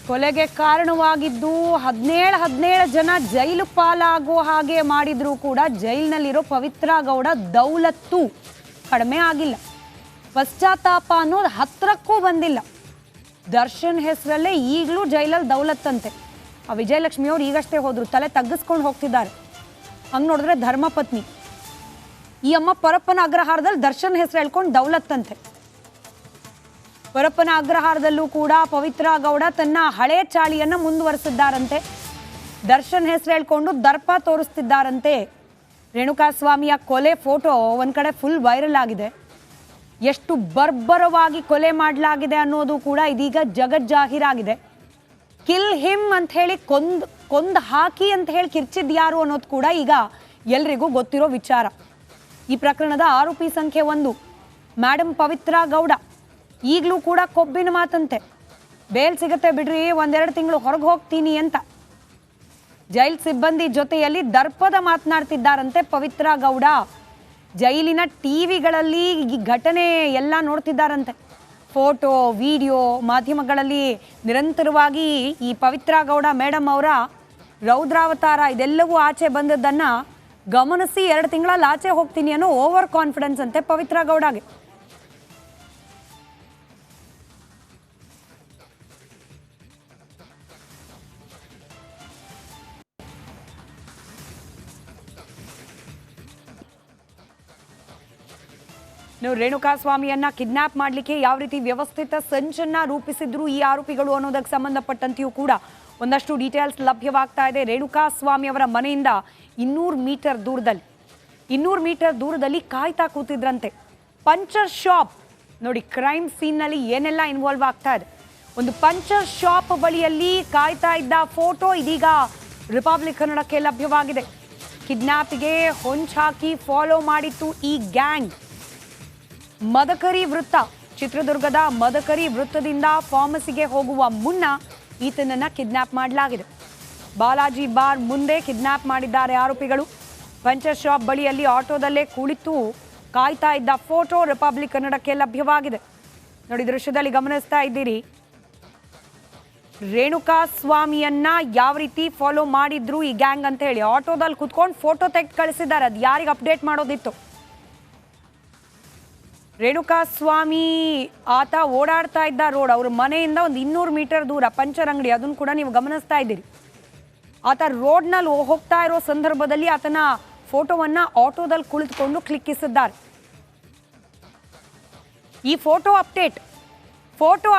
ಕೊಲೆಗೆ ಕಾರಣವಾಗಿದ್ದು 17 ಜನ ಜೈಲು ಪಾಲಾಗೋ ಹಾಗೆ ಮಾಡಿದ್ರು ಕೂಡ ಜೈಲಿನಲ್ಲಿರೋ ಪವಿತ್ರ ಗೌಡ ದೌಲತ್ತು ಕಡಿಮೆ ಆಗಿಲ್ಲ. ಪಶ್ಚಾತ್ತಾಪ ಅನ್ನೋದು ಹತ್ರಕ್ಕೂ ಬಂದಿಲ್ಲ. ದರ್ಶನ್ ಹೆಸರಲ್ಲೇ ಈಗಲೂ ಜೈಲಲ್ಲಿ ದೌಲತ್ತಂತೆ. ಆ ವಿಜಯಲಕ್ಷ್ಮಿ ಅವರು ಈಗಷ್ಟೇ ಹೋದ್ರು, ತಲೆ ತಗ್ಗಿಸ್ಕೊಂಡು ಹೋಗ್ತಿದ್ದಾರೆ. ಹಂಗೆ ನೋಡಿದ್ರೆ ಧರ್ಮಪತ್ನಿ ಈ ಅಮ್ಮ ಪರಪ್ಪನ ಅಗ್ರಹಾರದಲ್ಲಿ ದರ್ಶನ್ ಹೆಸರು ಹೇಳ್ಕೊಂಡು ದೌಲತ್ತಂತೆ. ಪರಪ್ಪನ ಅಗ್ರಹಾರದಲ್ಲೂ ಕೂಡ ಪವಿತ್ರ ಗೌಡ ತನ್ನ ಹಳೆ ಚಾಳಿಯನ್ನು ಮುಂದುವರೆಸಿದ್ದಾರಂತೆ. ದರ್ಶನ್ ಹೆಸರು ಹೇಳ್ಕೊಂಡು ದರ್ಪ ತೋರಿಸ್ತಿದ್ದಾರಂತೆ. ರೇಣುಕಾಸ್ವಾಮಿಯ ಕೊಲೆ ಫೋಟೋ ಒಂದು ಕಡೆ ಫುಲ್ ವೈರಲ್ ಆಗಿದೆ. ಎಷ್ಟು ಬರ್ಬರವಾಗಿ ಕೊಲೆ ಮಾಡಲಾಗಿದೆ ಅನ್ನೋದು ಕೂಡ ಇದೀಗ ಜಗಜ್ಜಾಹೀರಾಗಿದೆ. ಕಿಲ್ ಹಿಮ್ ಅಂತ ಹೇಳಿ ಕೊಂದು ಹಾಕಿ ಅಂತ ಹೇಳಿ ಕಿರ್ಚಿದ್ ಯಾರು ಅನ್ನೋದು ಕೂಡ ಈಗ ಎಲ್ರಿಗೂ ಗೊತ್ತಿರೋ ವಿಚಾರ. ಈ ಪ್ರಕರಣದ ಆರೋಪಿ ಸಂಖ್ಯೆ 1 ಮೇಡಮ್ ಪವಿತ್ರ ಗೌಡ. ಈಗಲೂ ಕೂಡ ಕೊಬ್ಬಿನ ಮಾತಂತೆ, ಬೇಲ್ ಸಿಗತ್ತೆ ಬಿಡ್ರಿ, 1-2 ತಿಂಗಳು ಹೊರಗೆ ಹೋಗ್ತೀನಿ ಅಂತ ಜೈಲ್ ಸಿಬ್ಬಂದಿ ಜೊತೆಯಲ್ಲಿ ದರ್ಪದ ಮಾತನಾಡ್ತಿದ್ದಾರಂತೆ ಪವಿತ್ರ ಗೌಡ. ಜೈಲಿನ ಟಿವಿಗಳಲ್ಲಿ ಈ ಘಟನೆ ಎಲ್ಲ ನೋಡ್ತಿದ್ದಾರಂತೆ. ಫೋಟೋ ವಿಡಿಯೋ ಮಾಧ್ಯಮಗಳಲ್ಲಿ ನಿರಂತರವಾಗಿ ಈ ಪವಿತ್ರ ಗೌಡ ಮೇಡಮ್ ಅವರ ರೌದ್ರಾವತಾರ ಇದೆಲ್ಲವೂ ಆಚೆ ಬಂದದ್ದನ್ನು ಗಮನಿಸಿ 2 ತಿಂಗಳಲ್ಲಿ ಆಚೆ ಹೋಗ್ತೀನಿ ಅನ್ನೋ ಓವರ್ ಕಾನ್ಫಿಡೆನ್ಸ್ ಅಂತೆ ಪವಿತ್ರ ಗೌಡಗೆ. ರೇಣುಕಾಸ್ವಾಮಿಯನ್ನ ಕಿಡ್ನಾಪ್ ಮಾಡಲಿಕ್ಕೆ ಯಾವ ರೀತಿ ವ್ಯವಸ್ಥಿತ ಸಂಚನ್ನ ರೂಪಿಸಿದ್ರು ಈ ಆರೋಪಿಗಳು ಅನ್ನೋದಕ್ಕೆ ಸಂಬಂಧಪಟ್ಟಂತೆಯೂ ಕೂಡ ಒಂದಷ್ಟು ಡೀಟೇಲ್ಸ್ ಲಭ್ಯವಾಗ್ತಾ ಇದೆ. ರೇಣುಕಾಸ್ವಾಮಿ ಅವರ ಮನೆಯಿಂದ 200 ಮೀಟರ್ ದೂರದಲ್ಲಿ ಕಾಯ್ತಾ ಕೂತಿದ್ರಂತೆ. ಪಂಚರ್ ಶಾಪ್ ನೋಡಿ, ಕ್ರೈಮ್ ಸೀನ್ನಲ್ಲಿ ಏನೆಲ್ಲ ಇನ್ವಾಲ್ವ್ ಆಗ್ತಾ ಇದೆ. ಒಂದು ಪಂಚರ್ ಶಾಪ್ ಬಳಿಯಲ್ಲಿ ಕಾಯ್ತಾ ಇದ್ದ ಫೋಟೋ ಇದೀಗ ರಿಪಬ್ಲಿಕ್ ಕನ್ನಡಕ್ಕೆ ಲಭ್ಯವಾಗಿದೆ. ಕಿಡ್ನಾಪ್ಗೆ ಹೊಂಚಾಕಿ ಫಾಲೋ ಮಾಡಿತ್ತು ಈ ಗ್ಯಾಂಗ್. ಮದಕರಿ ವೃತ್ತ, ಚಿತ್ರದುರ್ಗದ ಮದಕರಿ ವೃತ್ತದಿಂದ ಫಾರ್ಮಸಿಗೆ ಹೋಗುವ ಮುನ್ನ ಈತನನ್ನ ಕಿಡ್ನಾಪ್ ಮಾಡಲಾಗಿದೆ. ಬಾಲಾಜಿ ಬಾರ್ ಮುಂದೆ ಕಿಡ್ನಾಪ್ ಮಾಡಿದ್ದಾರೆ ಆರೋಪಿಗಳು. ಪಂಚರ್ ಶಾಪ್ ಬಳಿಯಲ್ಲಿ ಆಟೋದಲ್ಲೇ ಕುಳಿತು ಕಾಯ್ತಾ ಇದ್ದ ಫೋಟೋ ರಿಪಬ್ಲಿಕ್ ಕನ್ನಡಕ್ಕೆ ಲಭ್ಯವಾಗಿದೆ. ನೋಡಿ, ದೃಶ್ಯದಲ್ಲಿ ಗಮನಿಸ್ತಾ ಇದ್ದೀರಿ ರೇಣುಕಾಸ್ವಾಮಿಯನ್ನ ಯಾವ ರೀತಿ ಫಾಲೋ ಮಾಡಿದ್ರು ಈ ಗ್ಯಾಂಗ್ ಅಂತ ಹೇಳಿ. ಆಟೋದಲ್ಲಿ ಕುತ್ಕೊಂಡು ಫೋಟೋ ತೆಗೆದು ಕಳಿಸಿದ್ದಾರೆ. ಅದು ಯಾರಿಗೆ ಅಪ್ಡೇಟ್ ಮಾಡೋದಿತ್ತು. ರೇಣುಕಾಸ್ವಾಮಿ ಆತ ಓಡಾಡ್ತಾ ಇದ್ದ ರೋಡ್, ಅವ್ರ ಮನೆಯಿಂದ ಒಂದು 200 ಮೀಟರ್ ದೂರ ಪಂಚರ್ ಅಂಗಡಿ, ಅದನ್ನು ಕೂಡ ನೀವು ಗಮನಿಸ್ತಾ ಇದ್ದೀರಿ. ಆತ ರೋಡ್ನಲ್ಲಿ ಹೋಗ್ತಾ ಇರೋ ಸಂದರ್ಭದಲ್ಲಿ ಆತನ ಫೋಟೋವನ್ನ ಆಟೋದಲ್ಲಿ ಕುಳಿತುಕೊಂಡು ಕ್ಲಿಕ್ಕಿಸಿದ್ದಾರೆ. ಈ ಫೋಟೋ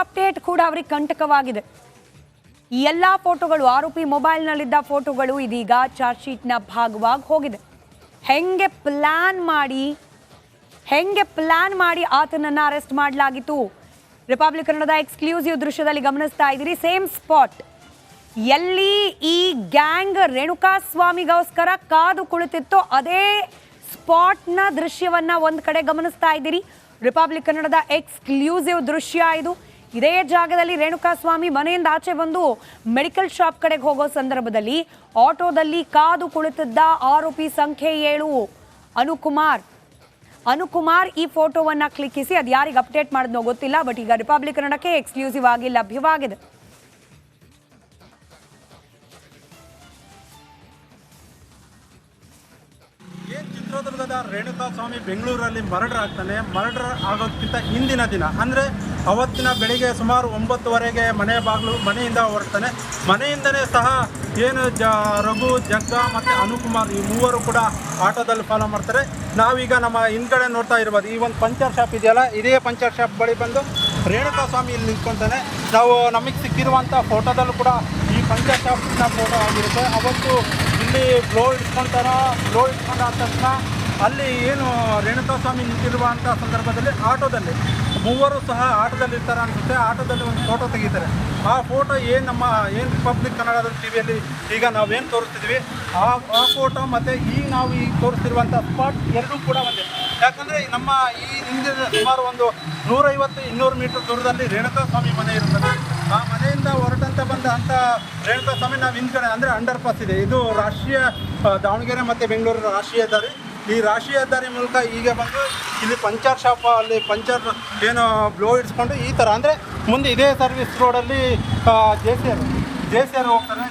ಅಪ್ಡೇಟ್ ಕೂಡ ಅವರಿಗೆ ಕಂಟಕವಾಗಿದೆ. ಈ ಎಲ್ಲ ಫೋಟೋಗಳು, ಆರೋಪಿ ಮೊಬೈಲ್ನಲ್ಲಿದ್ದ ಫೋಟೋಗಳು ಇದೀಗ ಚಾರ್ಜ್ ಶೀಟ್ನ ಭಾಗವಾಗಿ ಹೋಗಿದೆ. ಹೆಂಗೆ ಪ್ಲಾನ್ ಮಾಡಿ ಆತನನ್ನು ಅರೆಸ್ಟ್ ಮಾಡಲಾಗಿತ್ತು. ರಿಪಬ್ಲಿಕ್ ಕನ್ನಡದ ಎಕ್ಸ್ಕ್ಲೂಸಿವ್ ದೃಶ್ಯದಲ್ಲಿ ಗಮನಿಸ್ತಾ ಇದ್ದೀರಿ. ಸೇಮ್ ಸ್ಪಾಟ್ ಎಲ್ಲಿ ಈ ಗ್ಯಾಂಗ್ ರೇಣುಕಾಸ್ವಾಮಿಗೋಸ್ಕರ ಕಾದು ಕುಳಿತಿತ್ತು, ಅದೇ ಸ್ಪಾಟ್ನ ದೃಶ್ಯವನ್ನ ಒಂದು ಕಡೆ ಗಮನಿಸ್ತಾ ಇದ್ದೀರಿ. ರಿಪಬ್ಲಿಕ್ ಕನ್ನಡದ ಎಕ್ಸ್ಕ್ಲೂಸಿವ್ ದೃಶ್ಯ ಇದು. ಇದೇ ಜಾಗದಲ್ಲಿ ರೇಣುಕಾಸ್ವಾಮಿ ಮನೆಯಿಂದ ಆಚೆ ಬಂದು ಮೆಡಿಕಲ್ ಶಾಪ್ ಕಡೆಗೆ ಹೋಗೋ ಸಂದರ್ಭದಲ್ಲಿ ಆಟೋದಲ್ಲಿ ಕಾದು ಕುಳಿತಿದ್ದ ಆರೋಪಿ ಸಂಖ್ಯೆ 7 ಅನುಕುಮಾರ್ ಈ ಫೋಟೋವನ್ನ ಕ್ಲಿಕ್ಕಿಸಿ ಅದು ಯಾರಿಗೆ ಅಪ್ಡೇಟ್ ಮಾಡಿದ್ನೋ ಗೊತ್ತಿಲ್ಲ, ಬಟ್ ಈಗ ರಿಪಬ್ಲಿಕ್ ಕನ್ನಡಕ್ಕೆ ಎಕ್ಸ್ಕ್ಲೂಸಿವ್ ಆಗಿ ಲಭ್ಯವಾಗಿದೆ. ಚಿತ್ರದುರ್ಗದ ರೇಣುಕಾಸ್ವಾಮಿ ಬೆಂಗಳೂರಲ್ಲಿ ಮರ್ಡರ್ ಆಗ್ತಾನೆ. ಮರ್ಡರ್ ಆಗೋದಕ್ಕಿಂತ ಹಿಂದಿನ ದಿನ ಅಂದರೆ ಅವತ್ತಿನ ಬೆಳಿಗ್ಗೆ ಸುಮಾರು 9:30ಗೆ ಮನೆಯಿಂದ ಹೊರಡ್ತಾನೆ. ಮನೆಯಿಂದನೇ ಸಹ ಏನು ರಘು, ಜಗ್ಗ ಮತ್ತು ಅನುಕುಮಾರ್ ಈ ಮೂವರು ಕೂಡ ಆಟೋದಲ್ಲಿ ಫಾಲೋ ಮಾಡ್ತಾರೆ. ನಾವೀಗ ನಮ್ಮ ಹಿಂದ್ಗಡೆ ನೋಡ್ತಾ ಇರ್ಬೋದು, ಈ ಒಂದು ಪಂಚರ್ ಶಾಪ್ ಇದೆಯಲ್ಲ, ಇದೇ ಪಂಚರ್ ಶಾಪ್ ಬಳಿ ಬಂದು ರೇಣುಕಾಸ್ವಾಮಿ ಇಲ್ಲಿ ನಿಂತ್ಕೊತಾನೆ. ನಾವು ನಮಗೆ ಸಿಕ್ಕಿರುವಂಥ ಫೋಟೋದಲ್ಲೂ ಕೂಡ ಈ ಪಂಚರ್ ಶಾಪ್ನ ಫೋಟೋ ಆಗಿರುತ್ತೆ. ಅವತ್ತು ಇಲ್ಲಿ ಬ್ಲೋ ಇಟ್ಕೊಂಡ ತಕ್ಷಣ ಅಲ್ಲಿ ಏನು ರೇಣುಕಾಸ್ವಾಮಿ ನಿಂತಿರುವಂಥ ಸಂದರ್ಭದಲ್ಲಿ ಆಟೋದಲ್ಲಿ ಮೂವರು ಸಹ ಆಟೋದಲ್ಲಿ ಇರ್ತಾರೆ ಅನಿಸುತ್ತೆ. ಆಟೋದಲ್ಲಿ ಒಂದು ಫೋಟೋ ತೆಗಿತಾರೆ. ಆ ಫೋಟೋ ಏನು ರಿಪಬ್ಲಿಕ್ ಕನ್ನಡದ ಟಿವಿಯಲ್ಲಿ ಈಗ ನಾವೇನು ತೋರಿಸ್ತಿದ್ವಿ, ಆ ಫೋಟೋ ಮತ್ತು ನಾವು ಈಗ ತೋರಿಸ್ತಿರುವಂಥ ಸ್ಪಾಟ್ ಎರಡೂ ಕೂಡ ಒಂದೇ. ಯಾಕಂದರೆ ನಮ್ಮ ಈ ಹಿಂದಿನ ಸುಮಾರು ಒಂದು 150-200 ಮೀಟರ್ ದೂರದಲ್ಲಿ ರೇಣುಕಾಸ್ವಾಮಿ ಮನೆ ಇರುತ್ತದೆ. ಆ ಮನೆಯಿಂದ ಹೊರಟಂತ ಬಂದ ರೇಣುಕಾಸ್ವಾಮಿ ನಾವು ಹಿಂದ್ಗಡೆ ಅಂದರೆ ಅಂಡರ್ ಪಾಸ್ ಇದೆ. ಇದು ರಾಷ್ಟ್ರೀಯ ದಾವಣಗೆರೆ ಮತ್ತು ಬೆಂಗಳೂರು ರಾಷ್ಟ್ರೀಯ ಹೆದ್ದಾರಿ. ಈ ರಾಷ್ಟ್ರೀಯ ಹೆದ್ದಾರಿ ಮೂಲಕ ಈಗ ಬಂದು ಇಲ್ಲಿ ಪಂಚರ್ ಶಾಪ್ ಅಲ್ಲಿ ಪಂಚರ್ ಏನು ಬ್ಲೋ ಇಡ್ಸ್ಕೊಂಡು ಈ ಥರ ಅಂದರೆ ಮುಂದೆ ಇದೇ ಸರ್ವಿಸ್ ರೋಡಲ್ಲಿ ಜೆ ಸಿ ಆರ್ ಹೋಗ್ತಾರೆ.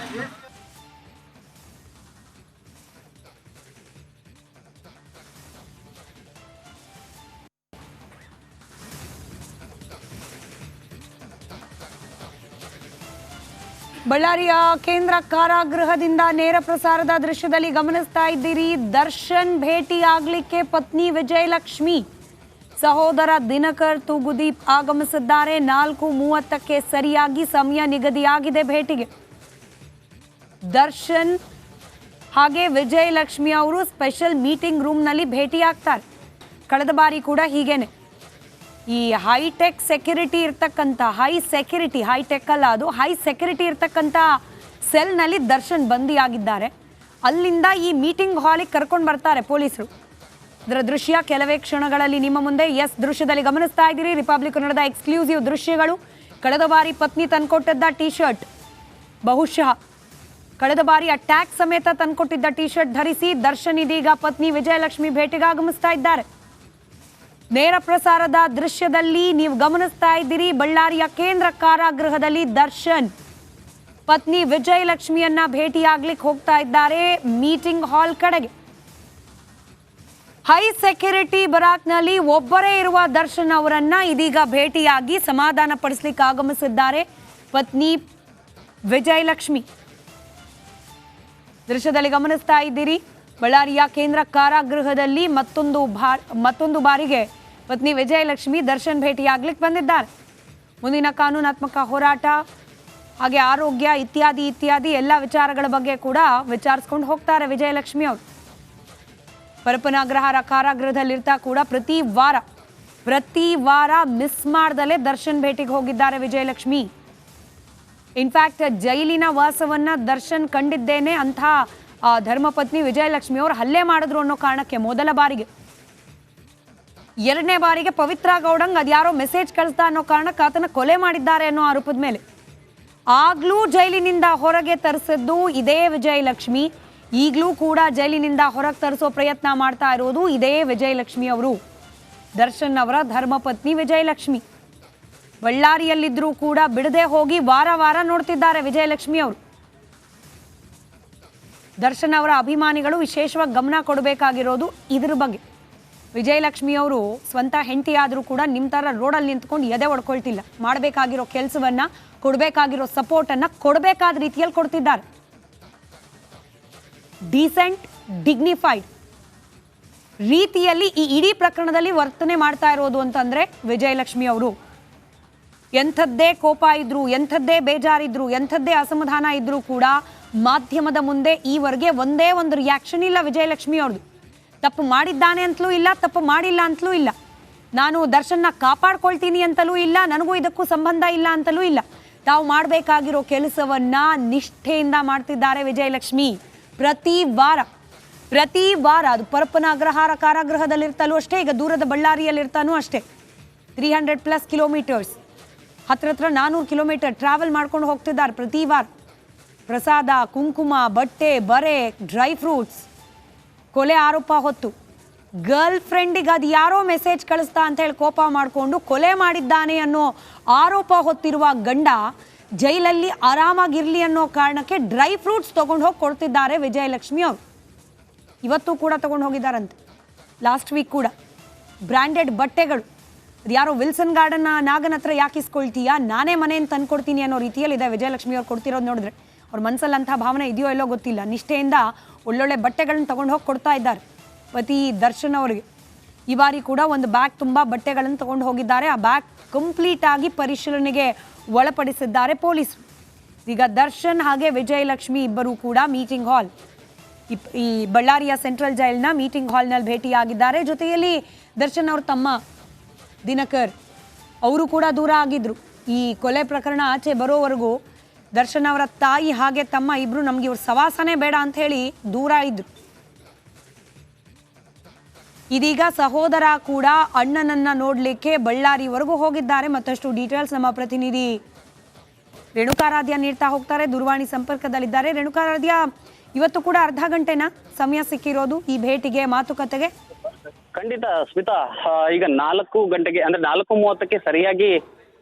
ಬಳ್ಳಾರಿಯ ಕೇಂದ್ರ ಕಾರಾಗೃಹದಿಂದ ನೇರ ಪ್ರಸಾರದ ದೃಶ್ಯದಲ್ಲಿ ಗಮನಿಸ್ತಾ ಇದ್ದೀರಿ. ದರ್ಶನ್ ಭೇಟಿ ಆಗ್ಲಿಕ್ಕೆ ಪತ್ನಿ ವಿಜಯಲಕ್ಷ್ಮಿ, ಸಹೋದರ ದಿನಕರ್ ತೂಗುದೀಪ್ ಆಗಮಿಸಿದ್ದಾರೆ. 4:30ಕ್ಕೆ ಸರಿಯಾಗಿ ಸಮಯ ನಿಗದಿಯಾಗಿದೆ ಭೇಟಿಗೆ. ದರ್ಶನ್ ಹಾಗೆ ವಿಜಯಲಕ್ಷ್ಮಿ ಅವರು ಸ್ಪೆಷಲ್ ಮೀಟಿಂಗ್ ರೂಮ್ನಲ್ಲಿ ಭೇಟಿಯಾಗ್ತಾರೆ. ಕಳೆದ ಬಾರಿ ಕೂಡ ಹೀಗೇನೆ ಈ ಹೈಟೆಕ್ ಸೆಕ್ಯೂರಿಟಿ ಇರ್ತಕ್ಕಂಥ ಹೈಟೆಕ್ ಅಲ್ಲ, ಅದು ಹೈ ಸೆಕ್ಯೂರಿಟಿ ಇರ್ತಕ್ಕಂಥ ಸೆಲ್ನಲ್ಲಿ ದರ್ಶನ್ ಬಂದಿಯಾಗಿದ್ದಾರೆ. ಅಲ್ಲಿಂದ ಈ ಮೀಟಿಂಗ್ ಹಾಲಿಗೆ ಕರ್ಕೊಂಡು ಬರ್ತಾರೆ ಪೊಲೀಸರು. ಇದರ ದೃಶ್ಯ ಕೆಲವೇ ಕ್ಷಣಗಳಲ್ಲಿ ನಿಮ್ಮ ಮುಂದೆ. ದೃಶ್ಯದಲ್ಲಿ ಗಮನಿಸ್ತಾ ಇದ್ದೀರಿ. ರಿಪಬ್ಲಿಕ್ ಕನ್ನಡದ ಎಕ್ಸ್ಕ್ಲೂಸಿವ್ ದೃಶ್ಯಗಳು. ಕಳೆದ ಬಾರಿ ಪತ್ನಿ ತಂದ್ಕೊಟ್ಟಿದ್ದ ಟಿ ಶರ್ಟ್, ಬಹುಶಃ ಕಳೆದ ಬಾರಿ ಅಟ್ಯಾಕ್ ಸಮೇತ ತಂದ್ಕೊಟ್ಟಿದ್ದ ಟಿ ಶರ್ಟ್ ಧರಿಸಿ ದರ್ಶನ್ ಇದೀಗ ಪತ್ನಿ ವಿಜಯಲಕ್ಷ್ಮಿ ಭೇಟಿಗೆ ಆಗಮಿಸ್ತಾ ಇದ್ದಾರೆ. ನೇರ ಪ್ರಸಾರದ ದೃಶ್ಯದಲ್ಲಿ ನೀವು ಗಮನಿಸ್ತಾ ಇದ್ದೀರಿ. ಬಳ್ಳಾರಿಯ ಕೇಂದ್ರ ಕಾರಾಗೃಹದಲ್ಲಿ ದರ್ಶನ್ ಪತ್ನಿ ವಿಜಯಲಕ್ಷ್ಮಿಯನ್ನ ಭೇಟಿಯಾಗ್ಲಿಕ್ಕೆ ಹೋಗ್ತಾ ಇದ್ದಾರೆ ಮೀಟಿಂಗ್ ಹಾಲ್ ಕಡೆಗೆ. ಹೈ ಸೆಕ್ಯೂರಿಟಿ ಬರಾಕ್ನಲ್ಲಿ ಒಬ್ಬರೇ ಇರುವ ದರ್ಶನ್ ಅವರನ್ನ ಇದೀಗ ಭೇಟಿಯಾಗಿ ಸಮಾಧಾನ ಪಡಿಸಲಿಕ್ಕೆ ಆಗಮಿಸಿದ್ದಾರೆ ಪತ್ನಿ ವಿಜಯಲಕ್ಷ್ಮಿ. ದೃಶ್ಯದಲ್ಲಿ ಗಮನಿಸ್ತಾ ಇದ್ದೀರಿ. ಬಳ್ಳಾರಿಯ ಕೇಂದ್ರ ಕಾರಾಗೃಹದಲ್ಲಿ ಮತ್ತೊಂದು ಬಾರಿಗೆ ಪತ್ನಿ ವಿಜಯಲಕ್ಷ್ಮಿ ದರ್ಶನ್ ಭೇಟಿಯಾಗ್ಲಿಕ್ಕೆ ಬಂದಿದ್ದಾರೆ. ಮುಂದಿನ ಕಾನೂನಾತ್ಮಕ ಹೋರಾಟ ಹಾಗೆ ಆರೋಗ್ಯ ಇತ್ಯಾದಿ ಎಲ್ಲ ವಿಚಾರಗಳ ಬಗ್ಗೆ ಕೂಡ ವಿಚಾರಿಸ್ಕೊಂಡು ಹೋಗ್ತಾರೆ ವಿಜಯಲಕ್ಷ್ಮಿ ಅವರು. ಪರಪನಗ್ರಹಾರ ಕಾರಾಗೃಹದಲ್ಲಿರ್ತಾ ಕೂಡ ಪ್ರತಿ ವಾರ ಮಿಸ್ ಮಾಡ್ದಲೇ ದರ್ಶನ್ ಭೇಟಿಗೆ ಹೋಗಿದ್ದಾರೆ ವಿಜಯಲಕ್ಷ್ಮಿ. ಇನ್ಫ್ಯಾಕ್ಟ್ ಜೈಲಿನ ವಾಸವನ್ನ ದರ್ಶನ್ ಕಂಡಿದ್ದೇನೆ ಅಂತ ಧರ್ಮಪತ್ನಿ ವಿಜಯಲಕ್ಷ್ಮಿ ಅವರು ಹಲ್ಲೆ ಮಾಡಿದ್ರು ಅನ್ನೋ ಕಾರಣಕ್ಕೆ ಮೊದಲ ಬಾರಿಗೆ. 2ನೇ ಬಾರಿಗೆ ಪವಿತ್ರ ಗೌಡಂಗ್ ಅದ್ಯಾರೋ ಮೆಸೇಜ್ ಕಳಿಸ್ತಾ ಅನ್ನೋ ಕಾರಣಕ್ಕೆ ಆತನ ಕೊಲೆ ಮಾಡಿದ್ದಾರೆ ಅನ್ನೋ ಆರೋಪದ ಮೇಲೆ ಆಗ್ಲೂ ಜೈಲಿನಿಂದ ಹೊರಗೆ ತರಿಸಿದ್ದು ಇದೇ ವಿಜಯಲಕ್ಷ್ಮಿ. ಈಗಲೂ ಕೂಡ ಜೈಲಿನಿಂದ ಹೊರಗೆ ತರಿಸೋ ಪ್ರಯತ್ನ ಮಾಡ್ತಾ ಇರೋದು ಇದೇ ವಿಜಯಲಕ್ಷ್ಮಿ ಅವರು, ದರ್ಶನ್ ಅವರ ಧರ್ಮಪತ್ನಿ ವಿಜಯಲಕ್ಷ್ಮಿ. ಬಳ್ಳಾರಿಯಲ್ಲಿದ್ರೂ ಕೂಡ ಬಿಡದೆ ಹೋಗಿ ವಾರ ನೋಡ್ತಿದ್ದಾರೆ ವಿಜಯಲಕ್ಷ್ಮಿ ಅವರು. ದರ್ಶನ್ ಅವರ ಅಭಿಮಾನಿಗಳು ವಿಶೇಷವಾಗಿ ಗಮನ ಕೊಡಬೇಕಾಗಿರೋದು ಇದ್ರ ಬಗ್ಗೆ. ವಿಜಯಲಕ್ಷ್ಮಿ ಅವರು ಸ್ವಂತ ಹೆಂಡತಿ ಆದರೂ ಕೂಡ ನಿಮ್ಮ ಥರ ರೋಡಲ್ಲಿ ನಿಂತ್ಕೊಂಡು ಎದೆ ಹೊಡ್ಕೊಳ್ತಿಲ್ಲ. ಮಾಡಬೇಕಾಗಿರೋ ಕೆಲಸವನ್ನ, ಕೊಡಬೇಕಾಗಿರೋ ಸಪೋರ್ಟನ್ನು ಕೊಡಬೇಕಾದ ರೀತಿಯಲ್ಲಿ ಕೊಡ್ತಿದ್ದಾರೆ. ಡೀಸೆಂಟ್, ಡಿಗ್ನಿಫೈಡ್ ರೀತಿಯಲ್ಲಿ ಈ ಇಡೀ ಪ್ರಕರಣದಲ್ಲಿ ವರ್ತನೆ ಮಾಡ್ತಾ ಇರೋದು ಅಂತಂದ್ರೆ ವಿಜಯಲಕ್ಷ್ಮಿ ಅವರು. ಎಂಥದ್ದೇ ಕೋಪ ಇದ್ರು, ಎಂಥದ್ದೇ ಬೇಜಾರಿದ್ರು, ಎಂಥದ್ದೇ ಅಸಮಾಧಾನ ಇದ್ರೂ ಕೂಡ ಮಾಧ್ಯಮದ ಮುಂದೆ ಈವರೆಗೆ ಒಂದೇ ಒಂದು ರಿಯಾಕ್ಷನ್ ಇಲ್ಲ ವಿಜಯಲಕ್ಷ್ಮಿ ಅವ್ರದ್ದು. ತಪ್ಪು ಮಾಡಿದ್ದಾನೆ ಅಂತಲೂ ಇಲ್ಲ, ತಪ್ಪು ಮಾಡಿಲ್ಲ ಅಂತಲೂ ಇಲ್ಲ, ನಾನು ದರ್ಶನ್ನ ಕಾಪಾಡ್ಕೊಳ್ತೀನಿ ಅಂತಲೂ ಇಲ್ಲ, ನನಗೂ ಇದಕ್ಕೂ ಸಂಬಂಧ ಇಲ್ಲ ಅಂತಲೂ ಇಲ್ಲ. ತಾವು ಮಾಡಬೇಕಾಗಿರೋ ಕೆಲಸವನ್ನ ನಿಷ್ಠೆಯಿಂದ ಮಾಡ್ತಿದ್ದಾರೆ ವಿಜಯಲಕ್ಷ್ಮಿ. ಪ್ರತಿ ವಾರ ಅದು ಪರಪನಗ್ರಹಾರ ಕಾರಾಗೃಹದಲ್ಲಿರ್ತಾಲೂ ಅಷ್ಟೇ, ಈಗ ದೂರದ ಬಳ್ಳಾರಿಯಲ್ಲಿರ್ತಾನೂ ಅಷ್ಟೇ. 300+ ಕಿಲೋಮೀಟರ್ಸ್, ಹತ್ರ 400 ಕಿಲೋಮೀಟರ್ ಟ್ರಾವೆಲ್ ಮಾಡ್ಕೊಂಡು ಹೋಗ್ತಿದ್ದಾರೆ ಪ್ರತಿ ವಾರ. ಪ್ರಸಾದ, ಕುಂಕುಮ, ಬಟ್ಟೆ, ಬರೆ, ಡ್ರೈ ಫ್ರೂಟ್ಸ್. ಕೊಲೆ ಆರೋಪ ಹೊತ್ತು ಗರ್ಲ್ ಫ್ರೆಂಡಿಗೆ ಅದು ಯಾರೋ ಮೆಸೇಜ್ ಕಳಿಸ್ತಾ ಅಂತ ಹೇಳಿ ಕೋಪ ಮಾಡಿಕೊಂಡು ಕೊಲೆ ಮಾಡಿದ್ದಾನೆ ಅನ್ನೋ ಆರೋಪ ಹೊತ್ತಿರುವ ಗಂಡ ಜೈಲಲ್ಲಿ ಆರಾಮಾಗಿರ್ಲಿ ಅನ್ನೋ ಕಾರಣಕ್ಕೆ ಡ್ರೈ ಫ್ರೂಟ್ಸ್ ತೊಗೊಂಡು ಹೋಗಿ ಕೊಡ್ತಿದ್ದಾರೆ ವಿಜಯಲಕ್ಷ್ಮಿ ಅವರು. ಇವತ್ತು ಕೂಡ ತೊಗೊಂಡು ಹೋಗಿದ್ದಾರಂತೆ. ಲಾಸ್ಟ್ ವೀಕ್ ಕೂಡ ಬ್ರ್ಯಾಂಡೆಡ್ ಬಟ್ಟೆಗಳು. ಅದು ಯಾರೋ ವಿಲ್ಸನ್ ಗಾರ್ಡನ್ ನಾಗನ ಹತ್ರ ಯಾಕೆ ಇಸ್ಕೊಳ್ತೀಯಾ, ನಾನೇ ಮನೆಯನ್ನು ತಂದ್ಕೊಡ್ತೀನಿ ಅನ್ನೋ ರೀತಿಯಲ್ಲಿದೆ ವಿಜಯಲಕ್ಷ್ಮಿ ಅವ್ರು ಕೊಡ್ತಿರೋದು ನೋಡಿದ್ರೆ. ಅವ್ರ ಮನಸ್ಸಲ್ಲಿ ಅಂಥ ಭಾವನೆ ಇದೆಯೋ ಎಲ್ಲೋ ಗೊತ್ತಿಲ್ಲ. ನಿಷ್ಠೆಯಿಂದ ಒಳ್ಳೊಳ್ಳೆ ಬಟ್ಟೆಗಳನ್ನ ತೊಗೊಂಡು ಹೋಗಿ ಕೊಡ್ತಾ ಇದ್ದಾರೆ ಪತಿ ದರ್ಶನ್ ಅವರಿಗೆ. ಈ ಬಾರಿ ಕೂಡ ಒಂದು ಬ್ಯಾಗ್ ತುಂಬ ಬಟ್ಟೆಗಳನ್ನು ತೊಗೊಂಡು ಹೋಗಿದ್ದಾರೆ. ಆ ಬ್ಯಾಗ್ ಕಂಪ್ಲೀಟ್ ಆಗಿ ಪರಿಶೀಲನೆಗೆ ಒಳಪಡಿಸಿದ್ದಾರೆ ಪೊಲೀಸರು. ಈಗ ದರ್ಶನ್ ಹಾಗೆ ವಿಜಯಲಕ್ಷ್ಮಿ ಇಬ್ಬರು ಕೂಡ ಮೀಟಿಂಗ್ ಹಾಲ್, ಈ ಬಳ್ಳಾರಿಯ ಸೆಂಟ್ರಲ್ ಜೈಲ್ನ ಮೀಟಿಂಗ್ ಹಾಲ್ನಲ್ಲಿ ಭೇಟಿಯಾಗಿದ್ದಾರೆ. ಜೊತೆಯಲ್ಲಿ ದರ್ಶನ್ ಅವ್ರ ತಮ್ಮ ದಿನಕರ್ ಅವರು ಕೂಡ ದೂರ ಆಗಿದ್ರು. ಈ ಕೊಲೆ ಪ್ರಕರಣ ಆಚೆ ಬರೋವರೆಗೂ ದರ್ಶನ್ ಅವರ ತಾಯಿ ಹಾಗೆ ತಮ್ಮ ಇಬ್ರು ನಮ್ಗೆ ಇವ್ರ ಸವಾಸನೆ ಬೇಡ ಅಂತ ಹೇಳಿ ದೂರ ಇದ್ರು. ಇದೀಗ ಸಹೋದರ ಕೂಡ ಅಣ್ಣನನ್ನ ನೋಡ್ಲಿಕ್ಕೆ ಬಳ್ಳಾರಿವರೆಗೂ ಹೋಗಿದ್ದಾರೆ. ಮತ್ತಷ್ಟು ಡೀಟೇಲ್ಸ್ ನಮ್ಮ ಪ್ರತಿನಿಧಿ ರೇಣುಕಾರಾಧ್ಯ ನೀಡ್ತಾ ಹೋಗ್ತಾರೆ, ದೂರವಾಣಿ ಸಂಪರ್ಕದಲ್ಲಿದ್ದಾರೆ. ರೇಣುಕಾರಾಧ್ಯ, ಇವತ್ತು ಕೂಡ ಅರ್ಧ ಗಂಟೆನ ಸಮಯ ಸಿಕ್ಕಿರೋದು ಈ ಭೇಟಿಗೆ, ಮಾತುಕತೆಗೆ? ಖಂಡಿತ ಸ್ಮಿತಾ, ಈಗ 4 ಗಂಟೆಗೆ ಅಂದ್ರೆ 4:30ಕ್ಕೆ ಸರಿಯಾಗಿ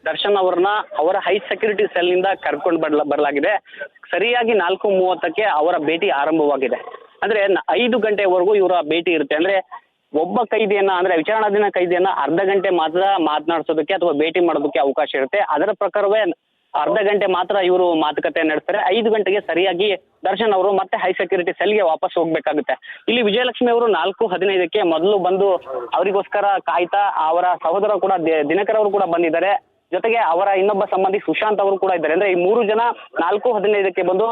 ದರ್ಶನ್ ಅವರನ್ನ ಅವರ ಹೈ ಸೆಕ್ಯೂರಿಟಿ ಸೆಲ್ ನಿಂದ ಕರ್ಕೊಂಡು ಬರಲಾಗಿದೆ. ಸರಿಯಾಗಿ 4:30ಕ್ಕೆ ಅವರ ಭೇಟಿ ಆರಂಭವಾಗಿದೆ. ಅಂದ್ರೆ 5 ಗಂಟೆವರೆಗೂ ಇವರ ಭೇಟಿ ಇರುತ್ತೆ. ಅಂದ್ರೆ ಒಬ್ಬ ಕೈದಿಯನ್ನ ಅಂದ್ರೆ ವಿಚಾರಣಾಧೀನ ಕೈದಿಯನ್ನ ಅರ್ಧ ಗಂಟೆ ಮಾತ್ರ ಮಾತನಾಡಿಸೋದಕ್ಕೆ ಅಥವಾ ಭೇಟಿ ಮಾಡೋದಕ್ಕೆ ಅವಕಾಶ ಇರುತ್ತೆ. ಅದರ ಪ್ರಕಾರವೇ ಅರ್ಧ ಗಂಟೆ ಮಾತ್ರ ಇವರು ಮಾತುಕತೆ ನಡೆಸ್ತಾರೆ. 5 ಗಂಟೆಗೆ ಸರಿಯಾಗಿ ದರ್ಶನ್ ಅವರು ಮತ್ತೆ ಹೈ ಸೆಕ್ಯೂರಿಟಿ ಸೆಲ್ಗೆ ವಾಪಸ್ ಹೋಗ್ಬೇಕಾಗುತ್ತೆ. ಇಲ್ಲಿ ವಿಜಯಲಕ್ಷ್ಮಿ ಅವರು 4:15ಕ್ಕೆ ಮೊದಲು ಬಂದು ಅವರಿಗೋಸ್ಕರ ಕಾಯ್ತಾ ಅವರ ಸಹೋದರ ಕೂಡ ದಿನಕರ್ ಅವರು ಕೂಡ ಬಂದಿದ್ದಾರೆ. ಜೊತೆಗೆ ಅವರ ಇನ್ನೊಬ್ಬ ಸಂಬಂಧಿ ಸುಶಾಂತ್ ಅವರು ಕೂಡ ಇದ್ದಾರೆ. ಅಂದ್ರೆ ಈ 3 ಜನ 4:15ಕ್ಕೆ ಬಂದು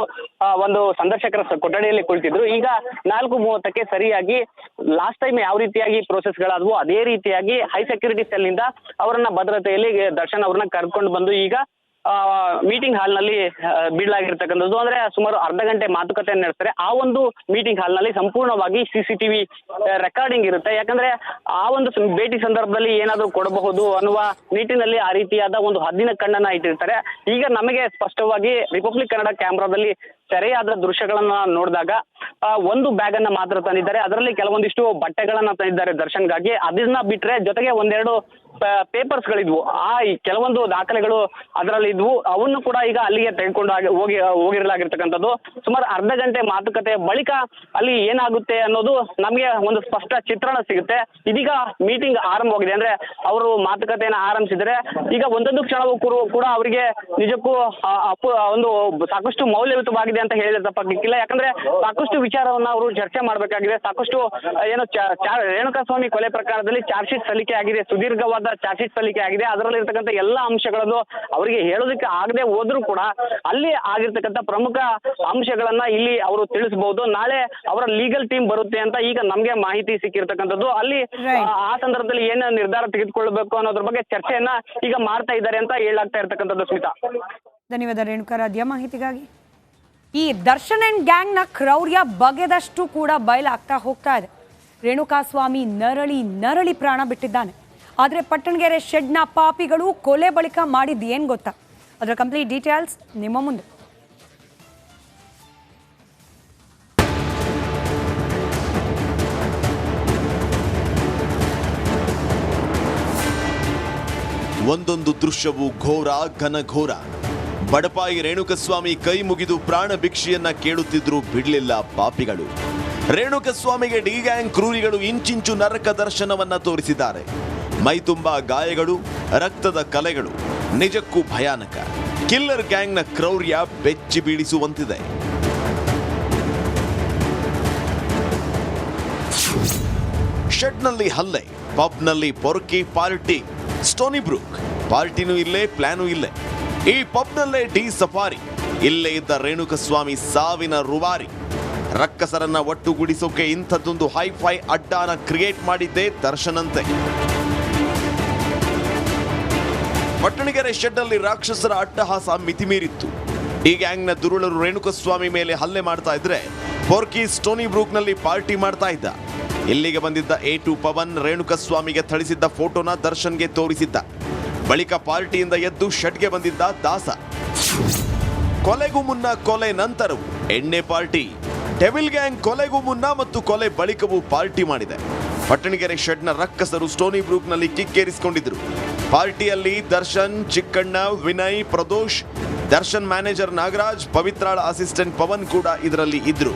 ಒಂದು ಸಂದರ್ಶಕರ ಕೊಠಡಿಯಲ್ಲಿ ಕುಳಿತಿದ್ರು. ಈಗ 4:30ಕ್ಕೆ ಸರಿಯಾಗಿ ಲಾಸ್ಟ್ ಟೈಮ್ ಯಾವ ರೀತಿಯಾಗಿ ಪ್ರೋಸೆಸ್ಗಳಾದವು ಅದೇ ರೀತಿಯಾಗಿ ಹೈ ಸೆಕ್ಯೂರಿಟಿ ಸೆಲ್ ನಿಂದ ಅವರನ್ನ ಭದ್ರತೆಯಲ್ಲಿ ದರ್ಶನ್ ಅವ್ರನ್ನ ಕರ್ಕೊಂಡು ಬಂದು ಈಗ ಮೀಟಿಂಗ್ ಹಾಲ್ ನಲ್ಲಿ ಬಿಡಲಾಗಿರ್ತಕ್ಕಂಥದ್ದು. ಅಂದ್ರೆ ಸುಮಾರು ಅರ್ಧ ಗಂಟೆ ಮಾತುಕತೆ ನಡೆಸ್ತಾರೆ. ಆ ಒಂದು ಮೀಟಿಂಗ್ ಹಾಲ್ ನಲ್ಲಿ ಸಂಪೂರ್ಣವಾಗಿ CCTV ರೆಕಾರ್ಡಿಂಗ್ ಇರುತ್ತೆ. ಯಾಕಂದ್ರೆ ಆ ಒಂದು ಭೇಟಿ ಸಂದರ್ಭದಲ್ಲಿ ಏನಾದರೂ ಕೊಡಬಹುದು ಅನ್ನುವ ನಿಟ್ಟಿನಲ್ಲಿ ಆ ರೀತಿಯಾದ ಒಂದು ಹದ್ದಿನ ಕಣ್ಣನ್ನ ಇಟ್ಟಿರ್ತಾರೆ. ಈಗ ನಮಗೆ ಸ್ಪಷ್ಟವಾಗಿ ರಿಪಬ್ಲಿಕ್ ಕನ್ನಡ ಕ್ಯಾಮ್ರಾದಲ್ಲಿ ಸೆರೆಯಾದ ದೃಶ್ಯಗಳನ್ನ ನೋಡಿದಾಗ ಒಂದು ಬ್ಯಾಗ್ ಅನ್ನ ಮಾತ್ರ ತಂದಿದ್ದಾರೆ. ಅದರಲ್ಲಿ ಕೆಲವೊಂದಿಷ್ಟು ಬಟ್ಟೆಗಳನ್ನ ತಂದಿದ್ದಾರೆ ದರ್ಶನ್ಗಾಗಿ. ಅದನ್ನ ಬಿಟ್ರೆ ಜೊತೆಗೆ ಒಂದೆರಡು ಪೇಪರ್ಸ್ ಗಳಿದ್ವು. ಕೆಲವೊಂದು ದಾಖಲೆಗಳು ಅದರಲ್ಲಿ ಇದ್ವು. ಅವನ್ನು ಕೂಡ ಈಗ ಅಲ್ಲಿಗೆ ತೆಗೆದುಕೊಂಡು ಹೋಗಿರಲಾಗಿರ್ತಕ್ಕಂಥದ್ದು. ಸುಮಾರು ಅರ್ಧ ಗಂಟೆ ಮಾತುಕತೆ ಬಳಿಕ ಅಲ್ಲಿ ಏನಾಗುತ್ತೆ ಅನ್ನೋದು ನಮಗೆ ಒಂದು ಸ್ಪಷ್ಟ ಚಿತ್ರಣ ಸಿಗುತ್ತೆ. ಇದೀಗ ಮೀಟಿಂಗ್ ಆರಂಭವಾಗಿದೆ. ಅಂದ್ರೆ ಅವರು ಮಾತುಕತೆಯನ್ನ ಆರಂಭಿಸಿದರೆ ಈಗ ಒಂದೊಂದು ಕ್ಷಣವೂ ಕೂಡ ಅವರಿಗೆ ನಿಜಕ್ಕೂ ಒಂದು ಸಾಕಷ್ಟು ಮೌಲ್ಯಯುತವಾಗಿದೆ ಅಂತ ಹೇಳಿದ್ರೆ ತಪ್ಪಾಗಲಿಕ್ಕಿಲ್ಲ. ಯಾಕಂದ್ರೆ ಸಾಕಷ್ಟು ವಿಚಾರವನ್ನ ಅವರು ಚರ್ಚೆ ಮಾಡಬೇಕಾಗಿದೆ. ಸಾಕಷ್ಟು ಏನು ರೇಣುಕಾಸ್ವಾಮಿ ಕೊಲೆ ಪ್ರಕರಣದಲ್ಲಿ ಚಾರ್ಜ್ ಶೀಟ್ ಸಲ್ಲಿಕೆ ಆಗಿದೆ. ಸುದೀರ್ಘವಾದ ಚಾರ್ಜ್ ಶೀಟ್ ಸಲ್ಲಿಕೆ ಆಗಿದೆ. ಅದರಲ್ಲಿ ಇರ್ತಕ್ಕಂಥ ಎಲ್ಲ ಅಂಶಗಳನ್ನು ಅವರಿಗೆ ಹೇಳೋದಕ್ಕೆ ಆಗದೆ ಹೋದ್ರೂ ಕೂಡ ಅಲ್ಲಿ ಆಗಿರ್ತಕ್ಕಂಥ ಪ್ರಮುಖ ಅಂಶಗಳನ್ನ ಇಲ್ಲಿ ಅವರು ತಿಳಿಸಬಹುದು. ನಾಳೆ ಅವರ ಲೀಗಲ್ ಟೀಮ್ ಬರುತ್ತೆ ಅಂತ ಈಗ ನಮ್ಗೆ ಮಾಹಿತಿ ಸಿಕ್ಕಿರ್ತಕ್ಕಂಥದ್ದು. ಅಲ್ಲಿ ಆ ಸಂದರ್ಭದಲ್ಲಿ ಏನು ನಿರ್ಧಾರ ತೆಗೆದುಕೊಳ್ಬೇಕು ಅನ್ನೋದ್ರ ಬಗ್ಗೆ ಚರ್ಚೆಯನ್ನ ಈಗ ಮಾಡ್ತಾ ಇದ್ದಾರೆ ಅಂತ ಹೇಳಾಗ್ತಾ ಇರ್ತಕ್ಕಂಥದ್ದು. ಸ್ಮಿತಾ, ಧನ್ಯವಾದ ರೇಣುಕಾರಾಧ್ಯ ಮಾಹಿತಿಗಾಗಿ. ಈ ದರ್ಶನ್ ಅಂಡ್ ಗ್ಯಾಂಗ್ ನ ಕ್ರೌರ್ಯ ಬಗೆದಷ್ಟು ಕೂಡ ಬಯಲಾಗ್ತಾ ಹೋಗ್ತಾ ಇದೆ. ರೇಣುಕಾಸ್ವಾಮಿ ನರಳಿ ಪ್ರಾಣ ಬಿಟ್ಟಿದ್ದಾನೆ. ಆದರೆ ಪಟ್ಟಣಗೆರೆ ಶೆಡ್ನ ಪಾಪಿಗಳು ಕೊಲೆ ಬಳಿಕ ಮಾಡಿದ್ದು ಏನು ಗೊತ್ತಾ? ಅದರ ಕಂಪ್ಲೀಟ್ ಡೀಟೇಲ್ಸ್ ನಿಮ್ಮ ಮುಂದೆ. ಒಂದೊಂದು ದೃಶ್ಯವು ಘೋರ ಘನಘೋರ. ಬಡಪಾಯಿ ರೇಣುಕಸ್ವಾಮಿ ಕೈ ಮುಗಿದು ಪ್ರಾಣ ಭಿಕ್ಷೆಯನ್ನ ಕೇಳುತ್ತಿದ್ರು ಬಿಡಲಿಲ್ಲ ಪಾಪಿಗಳು. ರೇಣುಕಸ್ವಾಮಿಗೆ ಡಿ ಗ್ಯಾಂಗ್ ಕ್ರೂರಿಗಳು ಇಂಚಿಂಚು ನರಕ ದರ್ಶನವನ್ನ ತೋರಿಸಿದ್ದಾರೆ. ಮೈ ತುಂಬಾ ಗಾಯಗಳು, ರಕ್ತದ ಕಲೆಗಳು. ನಿಜಕ್ಕೂ ಭಯಾನಕ. ಕಿಲ್ಲರ್ ಗ್ಯಾಂಗ್ನ ಕ್ರೌರ್ಯ ಬೆಚ್ಚಿ ಬೀಳಿಸುವಂತಿದೆ. ಶೆಡ್ನಲ್ಲಿ ಹಲ್ಲೆ, ಪಬ್ನಲ್ಲಿ ಪೊರ್ಕಿ ಪಾರ್ಟಿ. ಸ್ಟೋನಿ ಬ್ರೂಕ್ ಪಾರ್ಟಿನೂ ಇಲ್ಲೇ, ಪ್ಲಾನೂ ಇಲ್ಲೇ. ಈ ಪಬ್ನಲ್ಲೇ ಡಿ ಸಫಾರಿ. ಇಲ್ಲೇ ಇದ್ದ ರೇಣುಕಸ್ವಾಮಿ ಸಾವಿನ ರುವಾರಿ. ರಕ್ಕಸರನ್ನ ಒಟ್ಟುಗೂಡಿಸೋಕೆ ಇಂಥದ್ದೊಂದು ಹೈಫೈ ಅಡ್ಡಾನ ಕ್ರಿಯೇಟ್ ಮಾಡಿದ್ದೇ ದರ್ಶನಂತೆ. ಪಟ್ಟಣಗೆರೆ ಶೆಡ್ನಲ್ಲಿ ರಾಕ್ಷಸರ ಅಟ್ಟಹಾಸ ಮಿತಿಮೀರಿತ್ತು. ಈ ಗ್ಯಾಂಗ್ನ ದುರುಳರು ರೇಣುಕಸ್ವಾಮಿ ಮೇಲೆ ಹಲ್ಲೆ ಮಾಡ್ತಾ ಇದ್ರೆ ಪೊರ್ಕಿ ಸ್ಟೋನಿ ಬ್ರೂಕ್ನಲ್ಲಿ ಪಾರ್ಟಿ ಮಾಡ್ತಾ ಇದ್ದ. ಇಲ್ಲಿಗೆ ಬಂದಿದ್ದ A2 ಪವನ್ ರೇಣುಕಸ್ವಾಮಿಗೆ ಥಳಿಸಿದ್ದ ಫೋಟೋನ ದರ್ಶನ್ಗೆ ತೋರಿಸಿದ್ದ. ಬಳಿಕ ಪಾರ್ಟಿಯಿಂದ ಎದ್ದು ಶೆಡ್ಗೆ ಬಂದಿದ್ದ ದಾಸ. ಕೊಲೆಗೂ ಮುನ್ನ, ಕೊಲೆ ನಂತರವೂ ಎಣ್ಣೆ ಪಾರ್ಟಿ. ಡೆವಿಲ್ ಗ್ಯಾಂಗ್ ಕೊಲೆಗೂ ಮುನ್ನ ಮತ್ತು ಕೊಲೆ ಬಳಿಕವೂ ಪಾರ್ಟಿ ಮಾಡಿದೆ. ಪಟ್ಟಣಗೆರೆ ಶೆಡ್ನ ರಕ್ಕಸರು ಸ್ಟೋನಿ ಬ್ರೂಕ್ನಲ್ಲಿ ಕಿಕ್ಕೇರಿಸಿಕೊಂಡಿದ್ರು. ಪಾರ್ಟಿಯಲ್ಲಿ ದರ್ಶನ್, ಚಿಕ್ಕಣ್ಣ, ವಿನಯ್, ಪ್ರದೋಷ್, ದರ್ಶನ್ ಮ್ಯಾನೇಜರ್ ನಾಗರಾಜ್, ಪವಿತ್ರಾಳ ಅಸಿಸ್ಟೆಂಟ್ ಪವನ್ ಕೂಡ ಇದರಲ್ಲಿ ಇದ್ರು.